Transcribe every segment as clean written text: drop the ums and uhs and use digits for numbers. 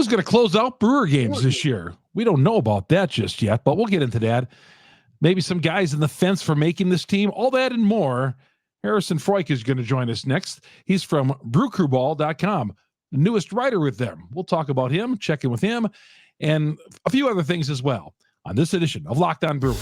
Who's going to close out Brewer games this year? We don't know about that just yet, but we'll get into that. Maybe some guys in the fence for making this team. All that and more. Harrison Freuck is going to join us next. He's from brewcrewball.com, the newest writer with them. We'll talk about him, check in with him, and a few other things as well on this edition of Locked On Brewers.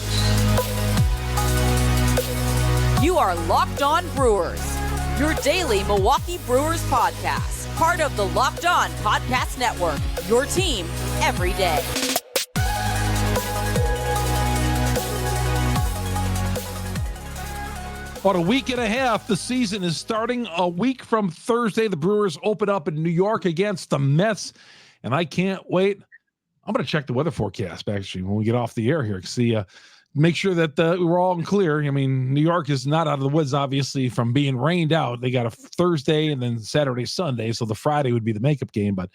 You are Locked On Brewers, your daily Milwaukee Brewers podcast, part of the Locked On Podcast Network, your team every day. About a week and a half, the season is starting. A week from Thursday, the Brewers open up in New York against the Mets, and I can't wait. I'm going to check the weather forecast, actually, when we get off the air here. See, make sure that we're all in clear. I mean, New York is not out of the woods, obviously, from being rained out. They got a Thursday and then Saturday, Sunday, so the Friday would be the makeup game, but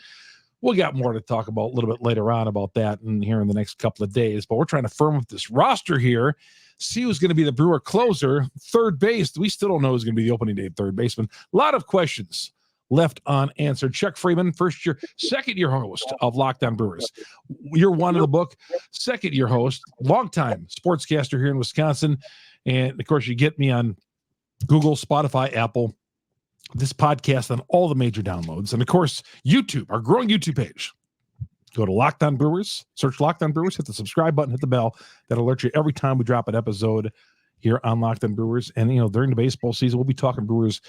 we'll got more to talk about a little bit later on about that and here in the next couple of days. But we're trying to firm up this roster here, see who's going to be the Brewer closer. Third base, we still don't know who's going to be the opening day third baseman. A lot of questions left unanswered. Chuck Freeman, second-year host of Locked On Brewers. You're one of the book, second-year host, longtime sportscaster here in Wisconsin. And, of course, you get me on Google, Spotify, Apple, this podcast on all the major downloads. And, of course, YouTube, our growing YouTube page. Go to Locked On Brewers, search Locked On Brewers, hit the subscribe button, hit the bell. That'll alert you every time we drop an episode here on Locked On Brewers. And, during the baseball season, we'll be talking Brewers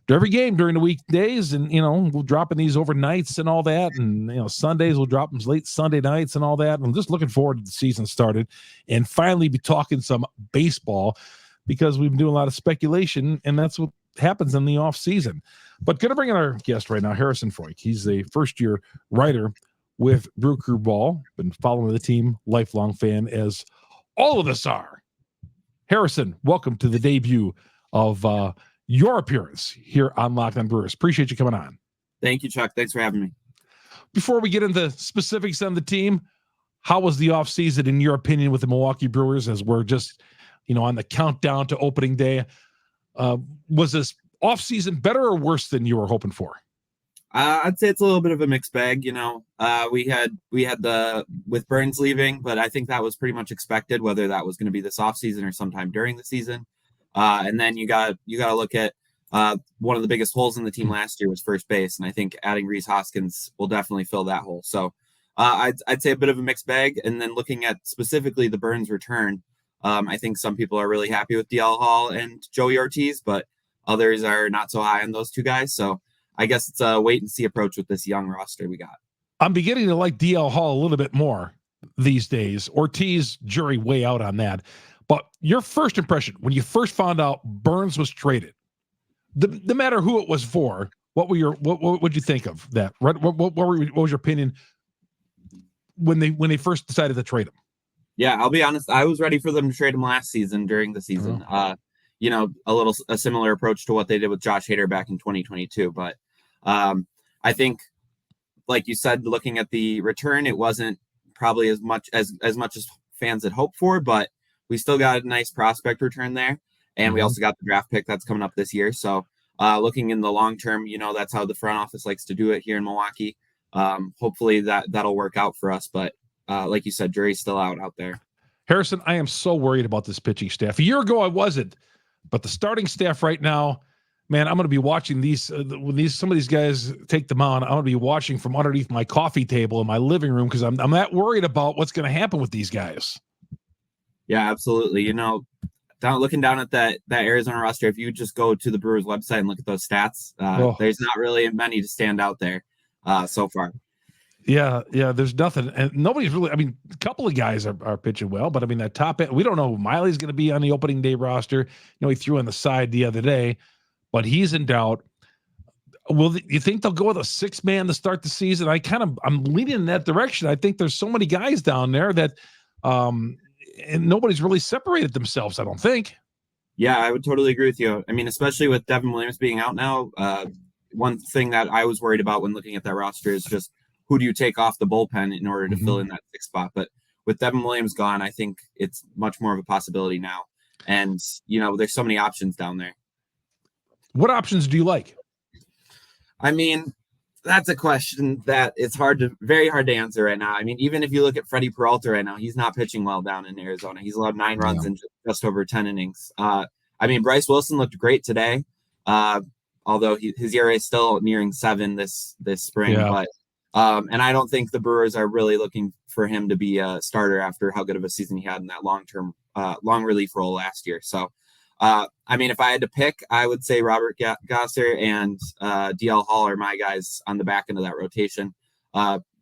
every game during the weekdays, and we'll drop in these overnights and all that, and Sundays we'll drop them late Sunday nights and all that. I'm just looking forward to the season started and finally be talking some baseball, because we've been doing a lot of speculation, and that's what happens in the off season. But going to bring in our guest right now, Harrison Freuck. He's a first-year writer with Brew Crew Ball, been following the team, lifelong fan, as all of us are. Harrison, welcome to the debut of your appearance here on Locked On Brewers. Appreciate you coming on. Thank you, Chuck. Thanks for having me. Before we get into specifics on the team, how was the offseason, in your opinion, with the Milwaukee Brewers, as we're just, on the countdown to opening day? Was this offseason better or worse than you were hoping for? I'd say it's a little bit of a mixed bag. We had with Burns leaving, but I think that was pretty much expected, whether that was going to be this offseason or sometime during the season. And then you got to look at one of the biggest holes in the team last year was first base, and I think adding Rhys Hoskins will definitely fill that hole. So I'd say a bit of a mixed bag. And then looking at specifically the Burns return, I think some people are really happy with DL Hall and Joey Ortiz, but others are not so high on those two guys. So I guess it's a wait and see approach with this young roster we got. I'm beginning to like DL Hall a little bit more these days. Ortiz, jury way out on that. But your first impression, when you first found out Burns was traded, no matter who it was for, what would you think of that? What was your opinion when they first decided to trade him? Yeah, I'll be honest. I was ready for them to trade him last season during the season. A similar approach to what they did with Josh Hader back in 2022. But I think, like you said, looking at the return, it wasn't probably as much as fans had hoped for, but we still got a nice prospect return there. And we also got the draft pick that's coming up this year. So looking in the long term, that's how the front office likes to do it here in Milwaukee. Hopefully that'll work out for us. But like you said, jury's still out there. Harrison, I am so worried about this pitching staff. A year ago, I wasn't. But the starting staff right now, man, I'm going to be watching when some of these guys take the mound. I'm going to be watching from underneath my coffee table in my living room, because I'm that worried about what's going to happen with these guys. Yeah, absolutely. Looking down at that Arizona roster, if you just go to the Brewers website and look at those stats, there's not really many to stand out there so far. Yeah, there's nothing. And nobody's really, a couple of guys are pitching well, but that top end, we don't know who Miley's going to be on the opening day roster. He threw on the side the other day, but he's in doubt. You think they'll go with a 6-man to start the season? I'm leaning in that direction. I think there's so many guys down there that, and nobody's really separated themselves, I don't think. Yeah, I would totally agree with you. Especially with Devin Williams being out now, one thing that I was worried about when looking at that roster is just who do you take off the bullpen in order to fill in that 6th spot. But with Devin Williams gone, I think it's much more of a possibility now. And, there's so many options down there. What options do you like? That's a question that it's very hard to answer right now. I mean, even if you look at Freddie Peralta right now, he's not pitching well down in Arizona. He's allowed 9 runs in just over 10 innings. I mean, Bryce Wilson looked great today, although his ERA is still nearing 7 this spring. Yeah. But and I don't think the Brewers are really looking for him to be a starter after how good of a season he had in that long relief role last year. So. I mean, if I had to pick, I would say Robert Gasser and DL Hall are my guys on the back end of that rotation.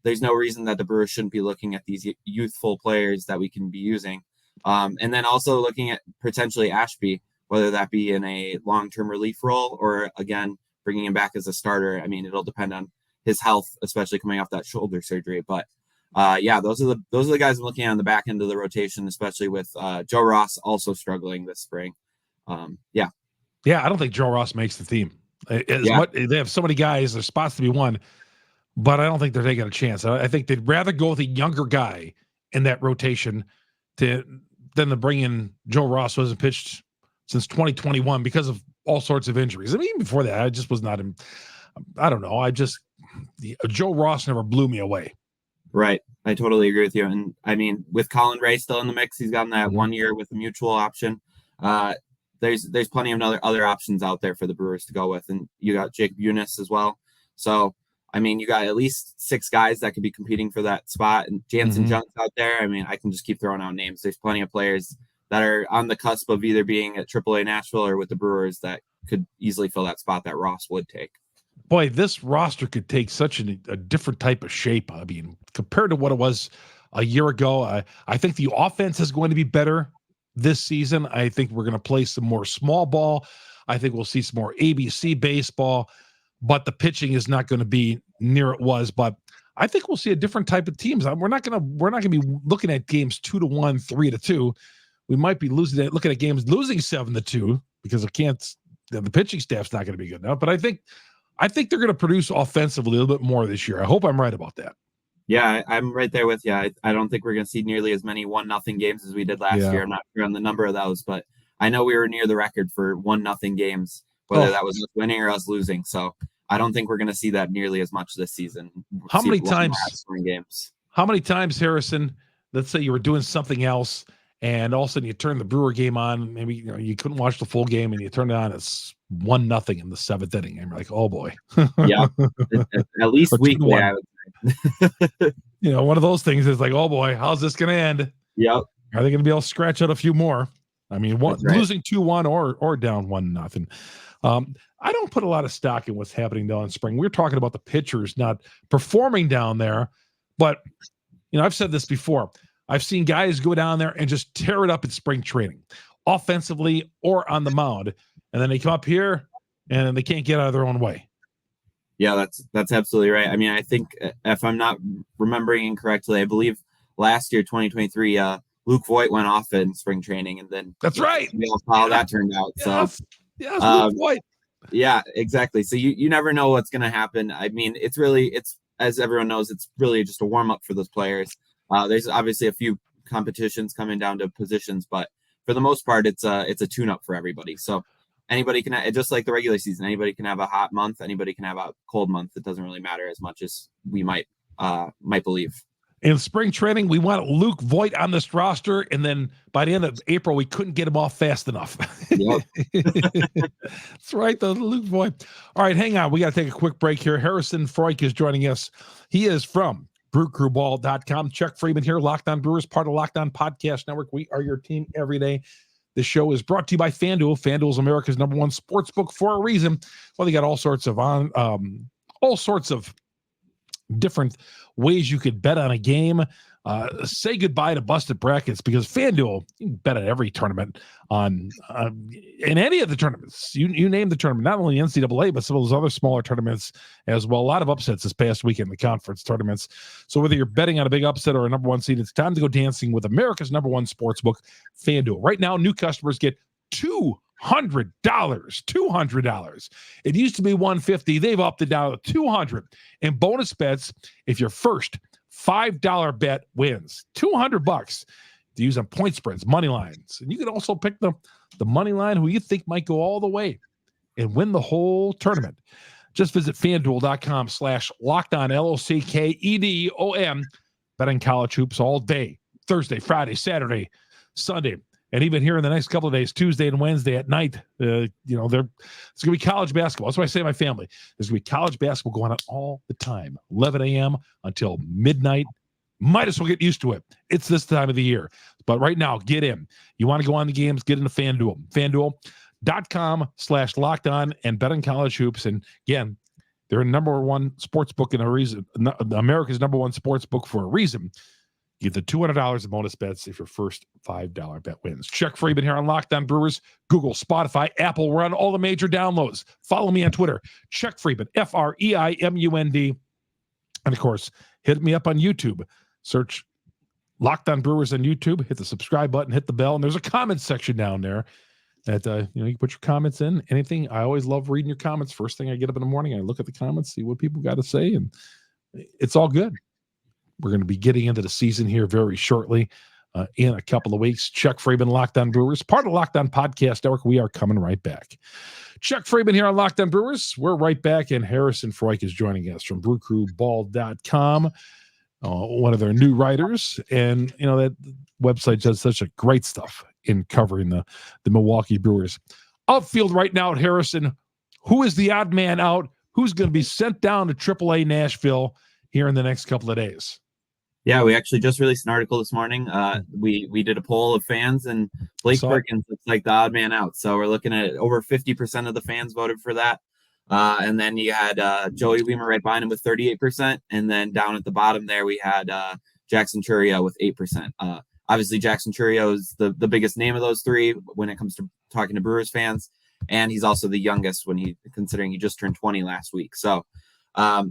There's no reason that the Brewers shouldn't be looking at these youthful players that we can be using. And then also looking at potentially Ashby, whether that be in a long-term relief role or, again, bringing him back as a starter. I mean, it'll depend on his health, especially coming off that shoulder surgery. But yeah, those are the guys I'm looking at on the back end of the rotation, especially with Joe Ross also struggling this spring. Yeah, I don't think Joe Ross makes the team. They have so many guys, there's spots to be won, but I don't think they're taking a chance. I think they'd rather go with a younger guy in that rotation than to bring in Joe Ross, who hasn't pitched since 2021 because of all sorts of injuries. I mean, even before that, I just was not in. I don't know. Joe Ross never blew me away. Right. I totally agree with you. And I mean, with Colin Ray still in the mix, he's gotten that 1 year with a mutual option. There's plenty of other options out there for the Brewers to go with, and you got Jacob Eunice as well. So, I mean, you got at least 6 guys that could be competing for that spot, and Jansen Junk's out there. I mean, I can just keep throwing out names. There's plenty of players that are on the cusp of either being at AAA Nashville or with the Brewers that could easily fill that spot that Ross would take. Boy, this roster could take such a different type of shape. I mean, compared to what it was a year ago, I think the offense is going to be better this season. I think we're going to play some more small ball. I think we'll see some more ABC baseball, but the pitching is not going to be near it was. But I think we'll see a different type of teams. We're not going to be looking at games 2-1, 3-2. We might be looking at games losing 7-2 because the pitching staff's not going to be good enough. But I think they're going to produce offensively a little bit more this year. I hope I'm right about that. Yeah, I'm right there with you. I don't think we're going to see nearly as many 1-0 games as we did last year. I'm not sure on the number of those, but I know we were near the record for 1-0 games, whether that was us winning or us losing. So I don't think we're going to see that nearly as much this season. How many times, Harrison, let's say you were doing something else and all of a sudden you turn the Brewer game on, maybe you couldn't watch the full game and you turn it on, it's 1-0 in the 7th inning. And you're like, oh boy. Yeah, at least weekly, I would say. One of those things is like, oh boy, how's this going to end? Yep. Are they going to be able to scratch out a few more? I mean, losing 2-1 or down 1-0. I don't put a lot of stock in what's happening down in spring. We're talking about the pitchers not performing down there, but I've said this before. I've seen guys go down there and just tear it up in spring training, offensively or on the mound, and then they come up here and they can't get out of their own way. Yeah, that's absolutely right. I mean, I think if I'm not remembering incorrectly, I believe last year, 2023, Luke Voigt went off in spring training, and then that's right. We all saw how that turned out. Yes, Luke Voigt. Yeah, exactly. So you never know what's going to happen. I mean, it's as everyone knows, it's really just a warm up for those players. There's obviously a few competitions coming down to positions, but for the most part, it's a tune up for everybody. So. Anybody can, just like the regular season, anybody can have a hot month. Anybody can have a cold month. It doesn't really matter as much as we might believe. In spring training, we want Luke Voigt on this roster, and then by the end of April, we couldn't get him off fast enough. Yep. That's right, the Luke Voigt. All right, hang on. We got to take a quick break here. Harrison Freuck is joining us. He is from BrewCrewBall.com. Chuck Freeman here, Locked On Brewers, part of Locked On Podcast Network. We are your team every day. This show is brought to you by FanDuel. FanDuel is America's #1 sportsbook for a reason. Well, they got all sorts of different ways you could bet on a game. Say goodbye to busted brackets because FanDuel, you can bet on every tournament in any of the tournaments. You name the tournament, not only NCAA, but some of those other smaller tournaments as well. A lot of upsets this past weekend in the conference tournaments. So whether you're betting on a big upset or a #1 seed, it's time to go dancing with America's #1 sportsbook, FanDuel. Right now, new customers get $200. It used to be $150. They've upped it down to $200. And bonus bets if your first $5 bet wins $200 to use on point spreads, money lines. And you can also pick the money line who you think might go all the way and win the whole tournament. Just visit FanDuel.com/LockedOn, LOCKEDON. Bet on college hoops all day, Thursday, Friday, Saturday, Sunday, and even here in the next couple of days, Tuesday and Wednesday at night. It's going to be college basketball. That's what I say to my family. There's going to be college basketball going on all the time, 11 a.m. until midnight. Might as well get used to it. It's this time of the year. But right now, get in. You want to go on the games, get into FanDuel. FanDuel.com/LockedOn and bet on college hoops. And again, they're a number one sports book in a reason. America's number one sports book for a reason. Get the $200 in bonus bets if your first $5 bet wins. Chuck Freeman here on Locked On Brewers. Google, Spotify, Apple, we're on all the major downloads. Follow me on Twitter, Chuck Freeman, FREIMUND. And of course, hit me up on YouTube. Search Locked On Brewers on YouTube. Hit the subscribe button, hit the bell, and there's a comment section down there that you can put your comments in. Anything. I always love reading your comments. First thing I get up in the morning, I look at the comments, see what people got to say, and it's all good. We're going to be getting into the season here very shortly in a couple of weeks. Chuck Freeman, Locked On Brewers, part of Locked On Podcast Network. We are coming right back. Chuck Freeman here on Locked On Brewers. We're right back, and Harrison Freuck is joining us from BrewCrewBall.com, one of their new writers. And, that website does such a great stuff in covering the Milwaukee Brewers. Outfield right now at Harrison. Who is the odd man out? Who's going to be sent down to AAA Nashville here in the next couple of days? Yeah, we actually just released an article this morning. We did a poll of fans, and Blake Perkins looks like the odd man out. So we're looking at over 50% of the fans voted for that. And then you had Joey Wiemer right behind him with 38%. And then down at the bottom there, we had Jackson Chourio with 8%. Obviously, Jackson Chourio is the biggest name of those three when it comes to talking to Brewers fans. And he's also the youngest considering he just turned 20 last week. So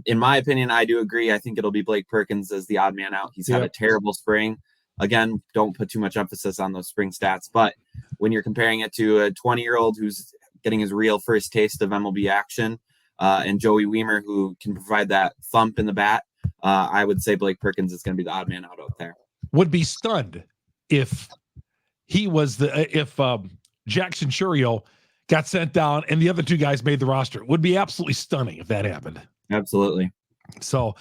in my opinion, I do agree. I think it'll be Blake Perkins as the odd man out. He's had a terrible spring. Again, don't put too much emphasis on those spring stats. But when you're comparing it to a 20-year-old who's getting his real first taste of MLB action, and Joey Wiemer, who can provide that thump in the bat, I would say Blake Perkins is going to be the odd man out there. Would be stunned if he was Jackson Chourio got sent down and the other two guys made the roster. Would be absolutely stunning if that happened. Absolutely. So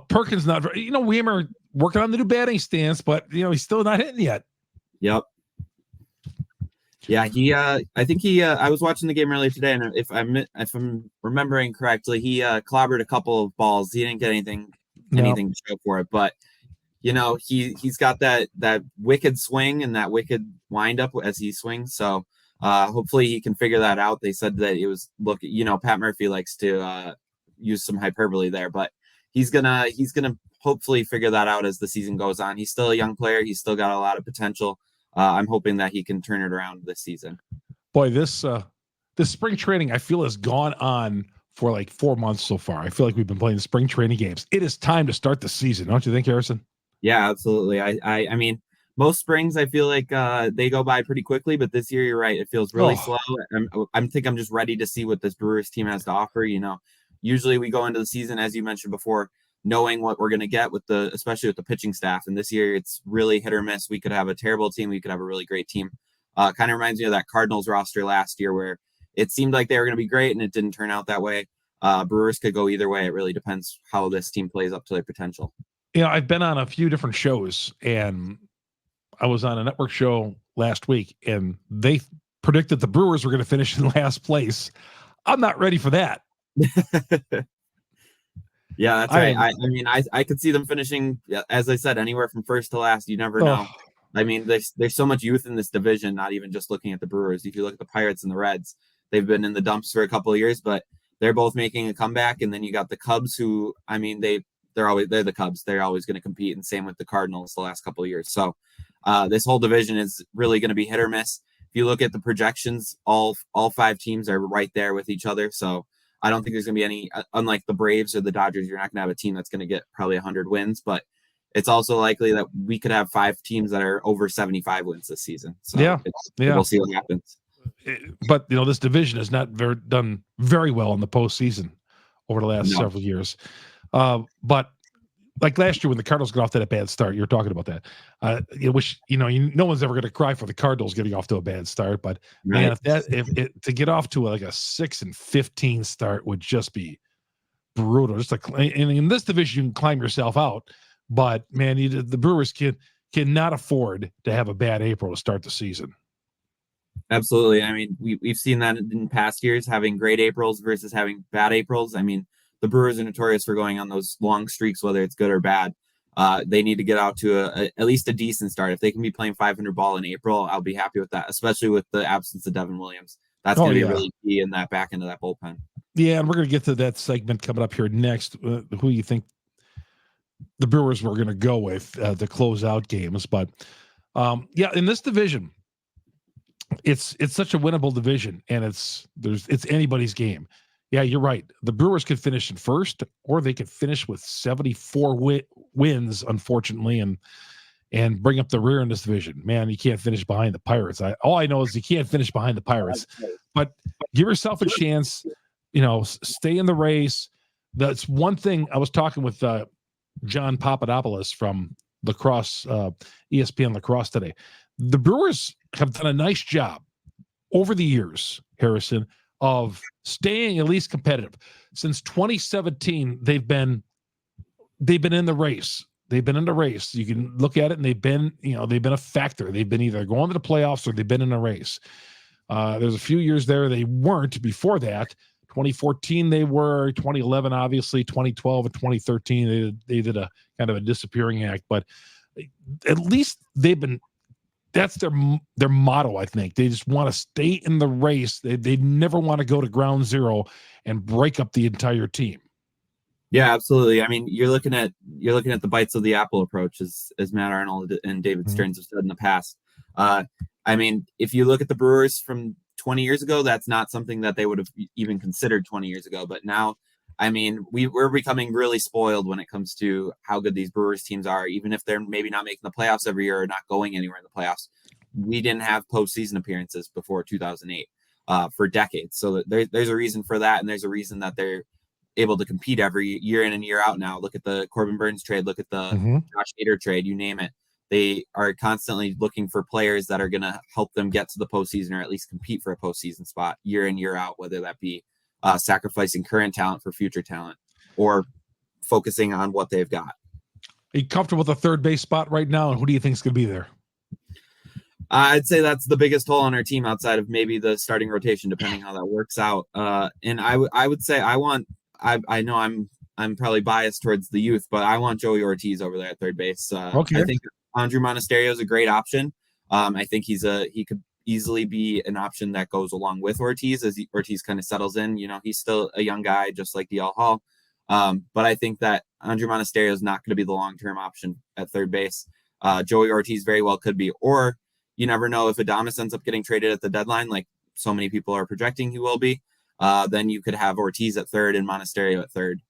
Perkins not, Wiemer working on the new batting stance, but he's still not hitting yet. Yep. Yeah, I was watching the game earlier today, and if I'm remembering correctly, he clobbered a couple of balls. He didn't get anything to show for it, but he's got that wicked swing and that wicked windup as he swings. So hopefully he can figure that out. They said that it was Pat Murphy likes to use some hyperbole there, but he's gonna hopefully figure that out as the season goes on. He's still a young player. He's still got a lot of potential. I'm hoping that he can turn it around this season. Boy, this spring training I feel has gone on for like 4 months so far. I feel like we've been playing spring training games. It is time to start the season, don't you think, Harrison? Yeah, absolutely. I mean, most springs I feel like they go by pretty quickly, but this year you're right. It feels really slow. I'm just ready to see what this Brewers team has to offer. Usually we go into the season, as you mentioned before, knowing what we're going to get especially with the pitching staff. And this year it's really hit or miss. We could have a terrible team. We could have a really great team. Kind of reminds me of that Cardinals roster last year where it seemed like they were going to be great and it didn't turn out that way. Brewers could go either way. It really depends how this team plays up to their potential. I've been on a few different shows, and I was on a network show last week, and they predicted the Brewers were going to finish in last place. I'm not ready for that. Yeah, that's right. I could see them finishing, as I said, anywhere from first to last. You never know. I mean, there's so much youth in this division, not even just looking at the Brewers. If you look at the Pirates and the Reds, they've been in the dumps for a couple of years, but they're both making a comeback. And then you got the Cubs who, they're the Cubs. They're always going to compete. And same with the Cardinals the last couple of years. So this whole division is really going to be hit or miss. If you look at the projections, all 5 teams are right there with each other. So I don't think there's going to be any, unlike the Braves or the Dodgers, you're not going to have a team that's going to get probably 100 wins, but it's also likely that we could have 5 teams that are over 75 wins this season. So we'll see what happens. But, this division has not done very well in the postseason over the last several years. But like last year when the Cardinals got off to that bad start, you're talking about that. No one's ever going to cry for the Cardinals getting off to a bad start, but man, to get off to like a 6-15 start would just be brutal. Just like, and in this division, you can climb yourself out, but man, the Brewers cannot afford to have a bad April to start the season. Absolutely. I mean, we've seen that in past years, having great Aprils versus having bad Aprils. I mean, the Brewers are notorious for going on those long streaks, whether it's good or bad. They need to get out to at least a decent start. If they can be playing 500 ball in April, I'll be happy with that, especially with the absence of Devin Williams. That's going to be really key in that back end of that bullpen. Yeah, and we're going to get to that segment coming up here next. Who you think the Brewers were going to go with to close out games. But, in this division, it's such a winnable division, and it's anybody's game. Yeah, you're right. The Brewers could finish in first, or they could finish with 74 wins, unfortunately, and bring up the rear in this division. Man, you can't finish behind the Pirates. All I know is you can't finish behind the Pirates. But give yourself a chance. Stay in the race. That's one thing. I was talking with John Papadopoulos from Lacrosse, ESPN Lacrosse today. The Brewers have done a nice job over the years, Harrison, of staying at least competitive. Since 2017, they've been in the race. They've been in the race. You can look at it, and they've been a factor. They've been either going to the playoffs or they've been in a race. There's a few years there they weren't. Before that, 2014 they were. 2011, obviously, 2012 and 2013 they did a kind of a disappearing act. But at least they've been. That's their motto, I think. They just want to stay in the race. They never want to go to ground zero and break up the entire team. Yeah, absolutely. I mean, you're looking at the bites of the apple approach, as Matt Arnold and David Stearns have said in the past. I mean, if you look at the Brewers from 20 years ago, that's not something that they would have even considered 20 years ago. But now, I mean, we're becoming really spoiled when it comes to how good these Brewers teams are, even if they're maybe not making the playoffs every year or not going anywhere in the playoffs. We didn't have postseason appearances before 2008 for decades. So there's a reason for that, and there's a reason that they're able to compete every year in and year out now. Look at the Corbin Burns trade. Look at the Josh Hader trade. You name it. They are constantly looking for players that are going to help them get to the postseason or at least compete for a postseason spot year in, year out, whether that be sacrificing current talent for future talent or focusing on what they've got. Are you comfortable with the third base spot right now? And who do you think is going to be there? I'd say that's the biggest hole on our team outside of maybe the starting rotation, depending how that works out. And I would say I know I'm probably biased towards the youth, but I want Joey Ortiz over there at third base. Okay. I think Andrew Monasterio is a great option. I think he could easily be an option that goes along with Ortiz as Ortiz kind of settles in. He's still a young guy, just like DL Hall. But I think that Andrew Monasterio is not going to be the long-term option at third base. Joey Ortiz very well could be, or you never know if Adames ends up getting traded at the deadline, like so many people are projecting he will be. Then you could have Ortiz at third and Monasterio at third.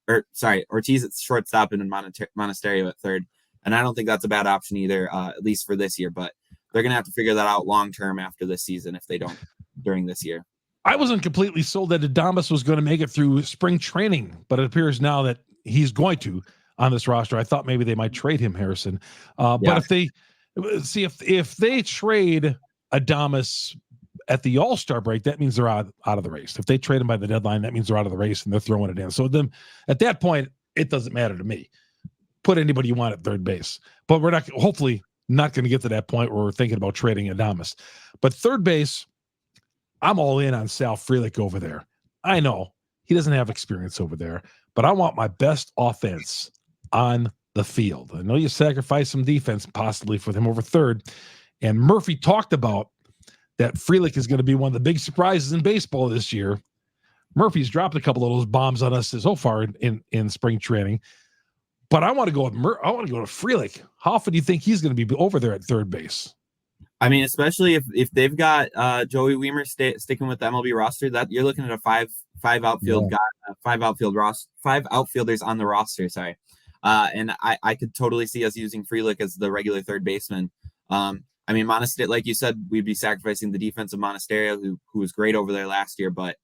Ortiz at shortstop and Monasterio at third. And I don't think that's a bad option either, at least for this year. But they're going to have to figure that out long-term after this season if they don't during this year. I wasn't completely sold that Adames was going to make it through spring training, but it appears now that he's going to on this roster. I thought maybe they might trade him, Harrison. But if they trade Adames at the All-Star break, that means they're out of the race. If they trade him by the deadline, that means they're out of the race and they're throwing it in. So then at that point, it doesn't matter to me. Put anybody you want at third base. But we're hopefully not going to get to that point where we're thinking about trading Adames. But third base, I'm all in on Sal Frelick over there. I know he doesn't have experience over there, but I want my best offense on the field. I know you sacrifice some defense possibly for him over third. And Murphy talked about that Frelick is going to be one of the big surprises in baseball this year. Murphy's dropped a couple of those bombs on us so far in spring training. But I want to go with Frelick. How often do you think he's going to be over there at third base? I mean, especially if they've got Joey Wiemer sticking with the MLB roster, that you're looking at a five outfield guy, five outfielders on the roster. Sorry, and I could totally see us using Frelick as the regular third baseman. I mean, Monasterio, like you said, we'd be sacrificing the defense of Monasterio, who was great over there last year. But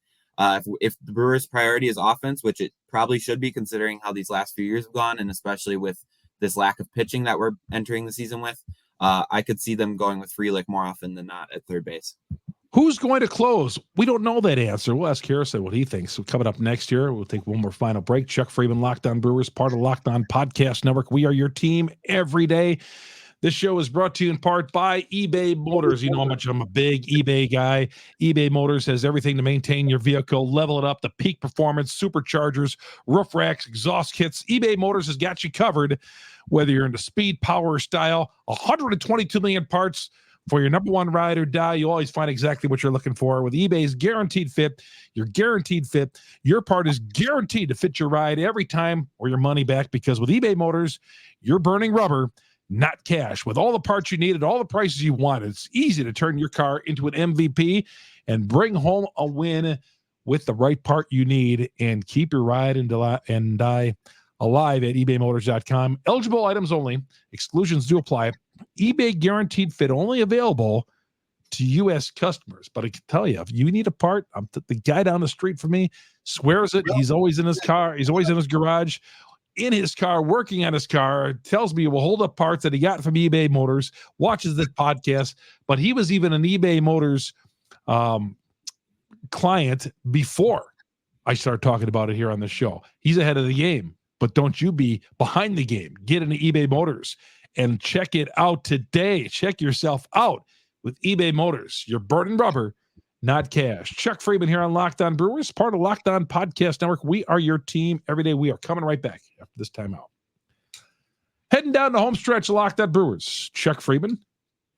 if the Brewers' priority is offense, which it probably should be considering how these last few years have gone, and especially with this lack of pitching that we're entering the season with, I could see them going with Frelick more often than not at third base. Who's going to close? We don't know that answer. We'll ask Harrison what he thinks. So coming up next year, we'll take one more final break. Chuck Freeman, Locked On Brewers, part of Locked On Podcast Network. We are your team every day. This show is brought to you in part by eBay Motors. You know how much I'm a big eBay guy. eBay Motors has everything to maintain your vehicle, level it up to peak performance, superchargers, roof racks, exhaust kits. eBay Motors has got you covered, whether you're into speed, power, or style. 122 million parts for your number one ride or die. You always find exactly what you're looking for. With eBay's Guaranteed Fit, you're guaranteed fit. Your part is guaranteed to fit your ride every time or your money back, because with eBay Motors, you're burning rubber, not cash. With all the parts you need at all the prices you want, it's easy to turn your car into an MVP and bring home a win with the right part you need, and keep your ride and die alive at ebaymotors.com. Eligible items only. Exclusions do apply. eBay Guaranteed Fit only available to U.S. customers. But I can tell you, if you need a part, the guy down the street from me swears it. He's always in his car. He's always in his garage, in his car, working on his car. Tells me he will hold up parts that he got from eBay Motors, watches this podcast. But he was even an eBay Motors client before I started talking about it here on the show. He's ahead of the game. But don't you be behind the game. Get into eBay Motors and check it out today. Check yourself out with eBay Motors. You're burning rubber, not cash. Chuck Freeman here on Locked On Brewers, part of Locked On Podcast Network. We are your team every day. We are coming right back after this timeout. Heading down the home stretch of Locked On Brewers, Chuck Freeman,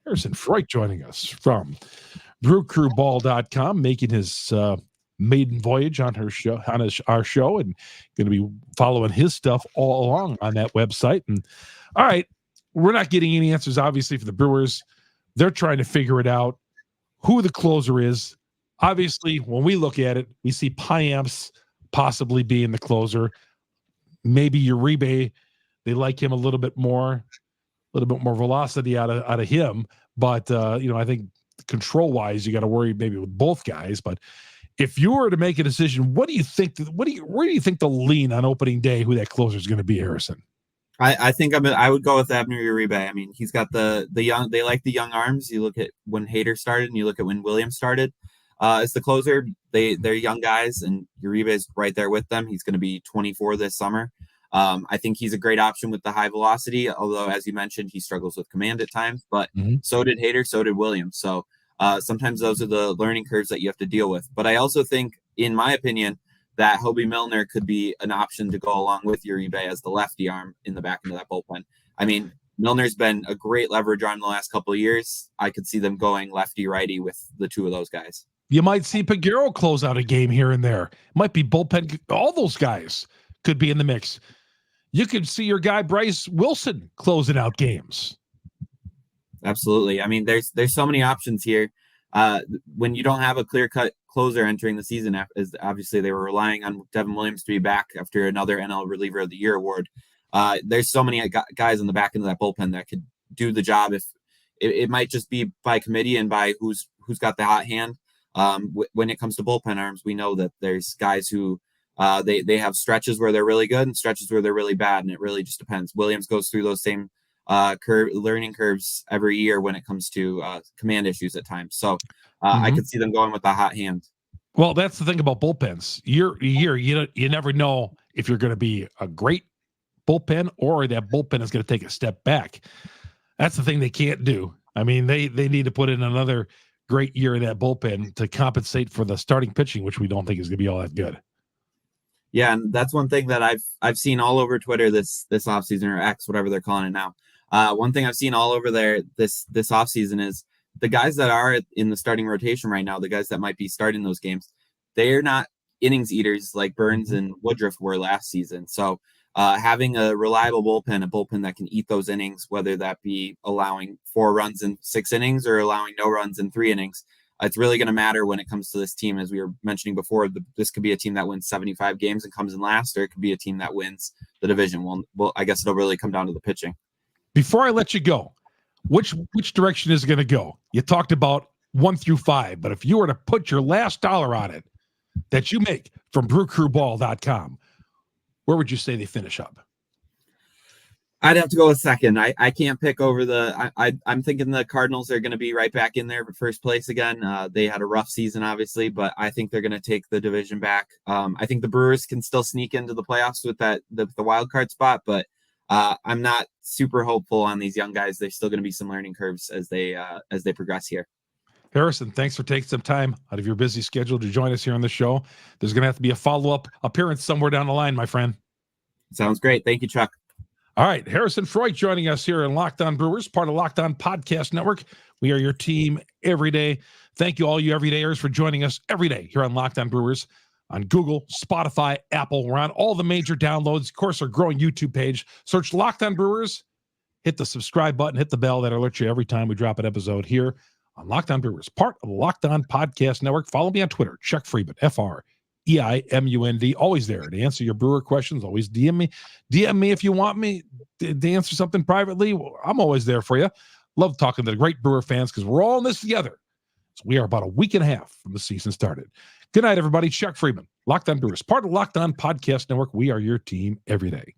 Harrison Freuck joining us from BrewCrewBall.com, making his maiden voyage on our show, and going to be following his stuff all along on that website. And all right, we're not getting any answers, obviously, for the Brewers. They're trying to figure it out, who the closer is. Obviously, when we look at it, we see Payamps possibly being the closer. Maybe Uribe, they like him a little bit more velocity out of him. But I think control-wise, you got to worry maybe with both guys. But if you were to make a decision, what do you think? Where do you think the lean on opening day, who that closer is going to be, Harrison? I think I would go with Abner Uribe. I mean, he's got the young. They like the young arms. You look at when Hader started, and you look at when Williams started. As the closer, they're young guys, and Uribe is right there with them. He's going to be 24 this summer. I think he's a great option with the high velocity. Although, as you mentioned, he struggles with command at times. But so did Hader, so did Williams. So sometimes those are the learning curves that you have to deal with. But I also think, in my opinion, that Hobie Milner could be an option to go along with Uribe as the lefty arm in the back end of that bullpen. I mean, Milner's been a great leverage arm the last couple of years. I could see them going lefty-righty with the two of those guys. You might see Peguero close out a game here and there. Might be bullpen. All those guys could be in the mix. You could see your guy Bryce Wilson closing out games. Absolutely. I mean, there's so many options here. When you don't have a clear-cut closer entering the season, as obviously they were relying on Devin Williams to be back after another NL Reliever of the Year award. There's so many guys in the back end of that bullpen that could do the job. If it might just be by committee and by who's got the hot hand. When it comes to bullpen arms, we know that there's guys who they have stretches where they're really good and stretches where they're really bad, and it really just depends. Williams goes through those same learning curves every year when it comes to command issues at times. So I could see them going with the hot hand. Well, that's the thing about bullpens. Year to year, you never know if you're going to be a great bullpen or that bullpen is going to take a step back. That's the thing they can't do. I mean, they need to put in another great year in that bullpen to compensate for the starting pitching, which we don't think is going to be all that good. Yeah, and that's one thing that I've seen all over Twitter this offseason, or X, whatever they're calling it now. One thing I've seen all over there this offseason is the guys that are in the starting rotation right now, the guys that might be starting those games, they're not innings eaters like Burns and Woodruff were last season. So having a reliable bullpen, a bullpen that can eat those innings, whether that be allowing 4 runs in 6 innings or allowing no runs in 3 innings, it's really going to matter when it comes to this team. As we were mentioning before, this could be a team that wins 75 games and comes in last, or it could be a team that wins the division. Well, I guess it'll really come down to the pitching. Before I let you go, which direction is it going to go? You talked about 1 through 5, but if you were to put your last dollar on it that you make from BrewCrewBall.com, where would you say they finish up? I'd have to go with second. I can't pick over I'm thinking the Cardinals are going to be right back in there for first place again. They had a rough season, obviously, but I think they're going to take the division back. I think the Brewers can still sneak into the playoffs with the wild card spot, but I'm not super hopeful on these young guys. There's still going to be some learning curves as they progress here. Harrison, thanks for taking some time out of your busy schedule to join us here on the show. There's going to have to be a follow-up appearance somewhere down the line, my friend. Sounds great. Thank you, Chuck. All right, Harrison Freuck joining us here in Locked On Brewers, part of Locked On Podcast Network. We are your team every day. Thank you, all you everydayers, for joining us every day here on Locked On Brewers on Google, Spotify, Apple. We're on all the major downloads. Of course, our growing YouTube page. Search Locked On Brewers. Hit the subscribe button. Hit the bell that alerts you every time we drop an episode here on Locked On Brewers, part of the Locked On Podcast Network. Follow me on Twitter, Chuck Freeman, FREIMUND. Always there to answer your Brewer questions. Always DM me if you want me to answer something privately. I'm always there for you. Love talking to the great Brewer fans because we're all in this together. So we are about a week and a half from the season started. Good night, everybody. Chuck Freeman, Locked On Brewers, part of Locked On Podcast Network. We are your team every day.